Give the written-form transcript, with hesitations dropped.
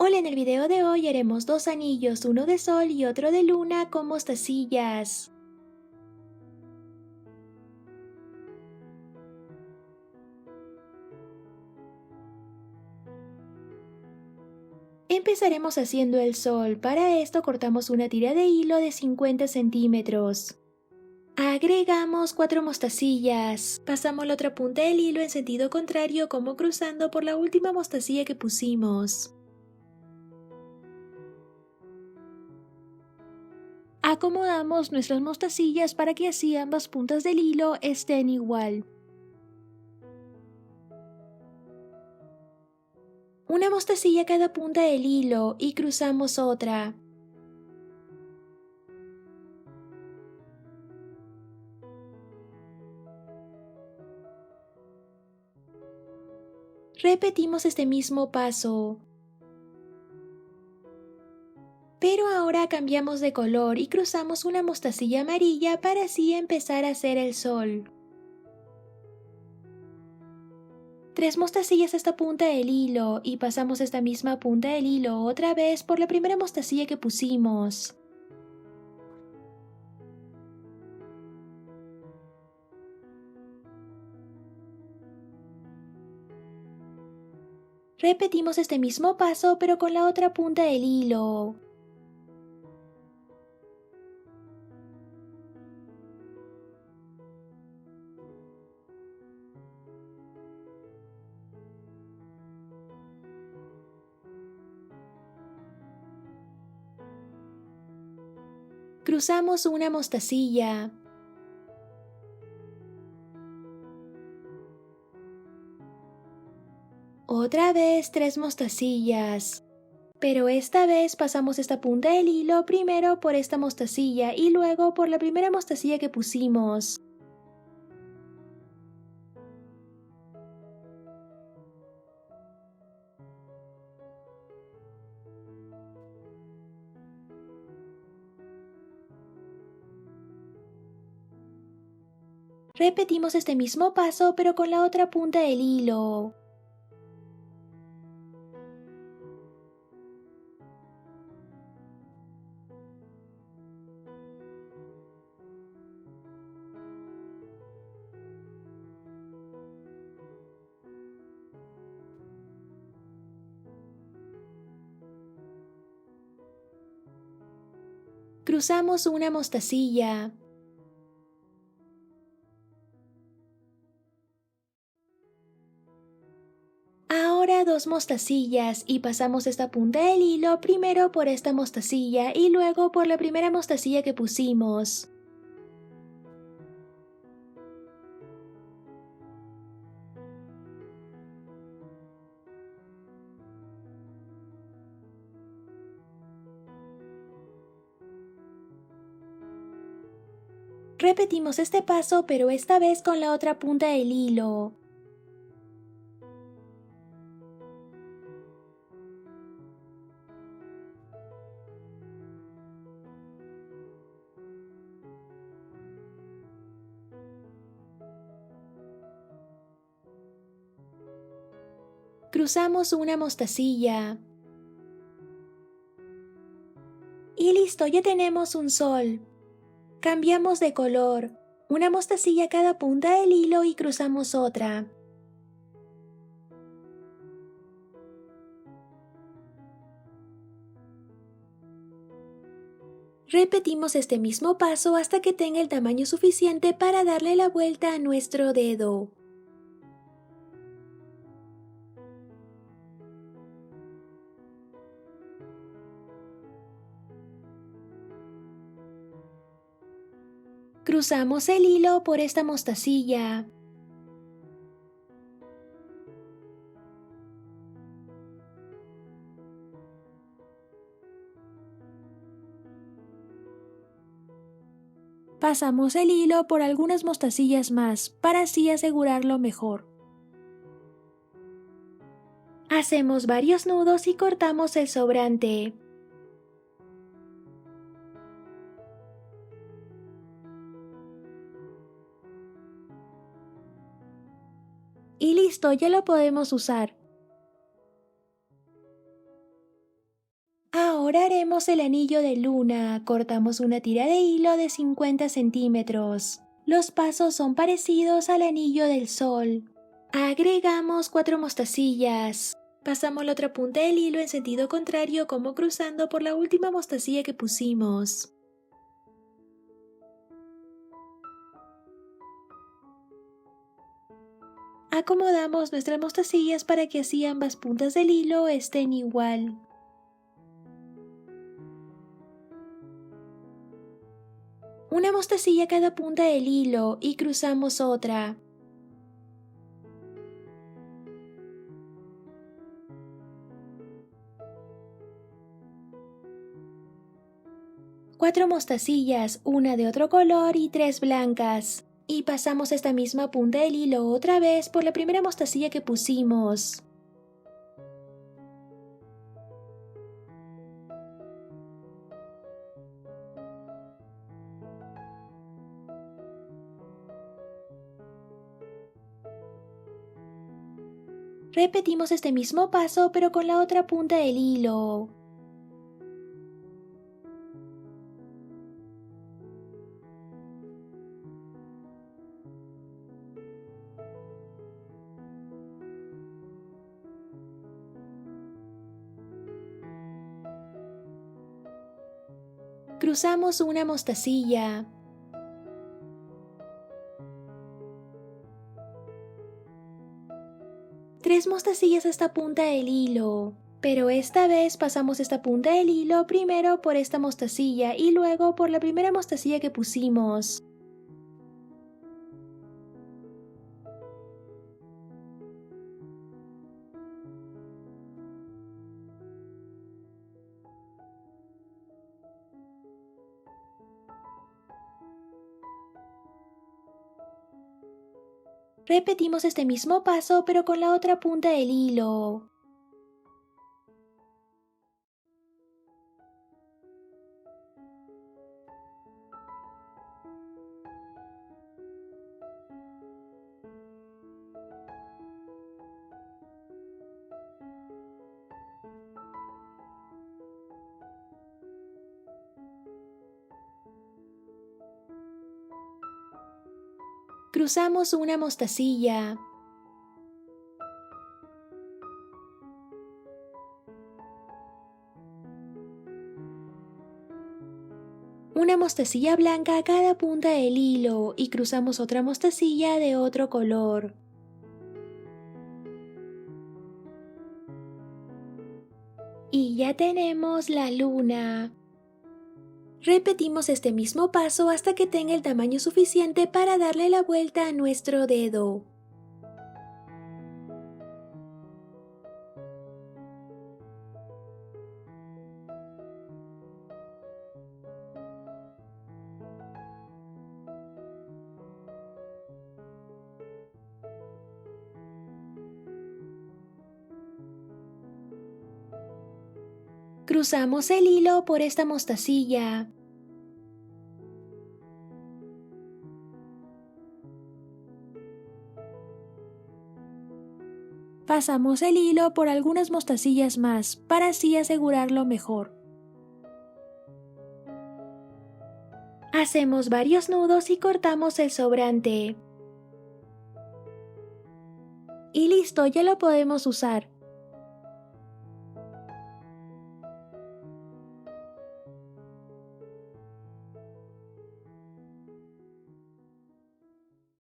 Hola, en el video de hoy haremos dos anillos, uno de sol y otro de luna con mostacillas. Empezaremos haciendo el sol, para esto cortamos una tira de hilo de 50 centímetros. Agregamos 4 mostacillas, pasamos la otra punta del hilo en sentido contrario como cruzando por la última mostacilla que pusimos. Acomodamos nuestras mostacillas para que así ambas puntas del hilo estén igual. Una mostacilla a cada punta del hilo y cruzamos otra. Repetimos este mismo paso. Pero ahora cambiamos de color y cruzamos una mostacilla amarilla para así empezar a hacer el sol. 3 mostacillas a esta punta del hilo y pasamos esta misma punta del hilo otra vez por la primera mostacilla que pusimos. Repetimos este mismo paso pero con la otra punta del hilo. Cruzamos una mostacilla. Otra vez 3 mostacillas. Pero esta vez pasamos esta punta del hilo primero por esta mostacilla y luego por la primera mostacilla que pusimos. Repetimos este mismo paso pero con la otra punta del hilo. Cruzamos una mostacilla. Ahora 2 mostacillas y pasamos esta punta del hilo primero por esta mostacilla y luego por la primera mostacilla que pusimos. Repetimos este paso pero esta vez con la otra punta del hilo. Cruzamos una mostacilla. Y listo, ya tenemos un sol. Cambiamos de color. Una mostacilla a cada punta del hilo y cruzamos otra. Repetimos este mismo paso hasta que tenga el tamaño suficiente para darle la vuelta a nuestro dedo. Cruzamos el hilo por esta mostacilla. Pasamos el hilo por algunas mostacillas más, para así asegurarlo mejor. Hacemos varios nudos y cortamos el sobrante. Y listo, ya lo podemos usar. Ahora haremos el anillo de luna. Cortamos una tira de hilo de 50 centímetros. Los pasos son parecidos al anillo del sol. Agregamos 4 mostacillas. Pasamos la otra punta del hilo en sentido contrario como cruzando por la última mostacilla que pusimos. Acomodamos nuestras mostacillas para que así ambas puntas del hilo estén igual. Una mostacilla a cada punta del hilo y cruzamos otra. Cuatro mostacillas, una de otro color y 3 blancas. Y pasamos esta misma punta del hilo otra vez por la primera mostacilla que pusimos. Repetimos este mismo paso pero con la otra punta del hilo. Cruzamos una mostacilla. Tres mostacillas a esta punta del hilo, pero esta vez pasamos esta punta del hilo primero por esta mostacilla y luego por la primera mostacilla que pusimos. Repetimos este mismo paso pero con la otra punta del hilo. Cruzamos una mostacilla. Una mostacilla blanca a cada punta del hilo y cruzamos otra mostacilla de otro color. Y ya tenemos la luna. Repetimos este mismo paso hasta que tenga el tamaño suficiente para darle la vuelta a nuestro dedo. Cruzamos el hilo por esta mostacilla. Pasamos el hilo por algunas mostacillas más para así asegurarlo mejor. Hacemos varios nudos y cortamos el sobrante. Y listo, ya lo podemos usar.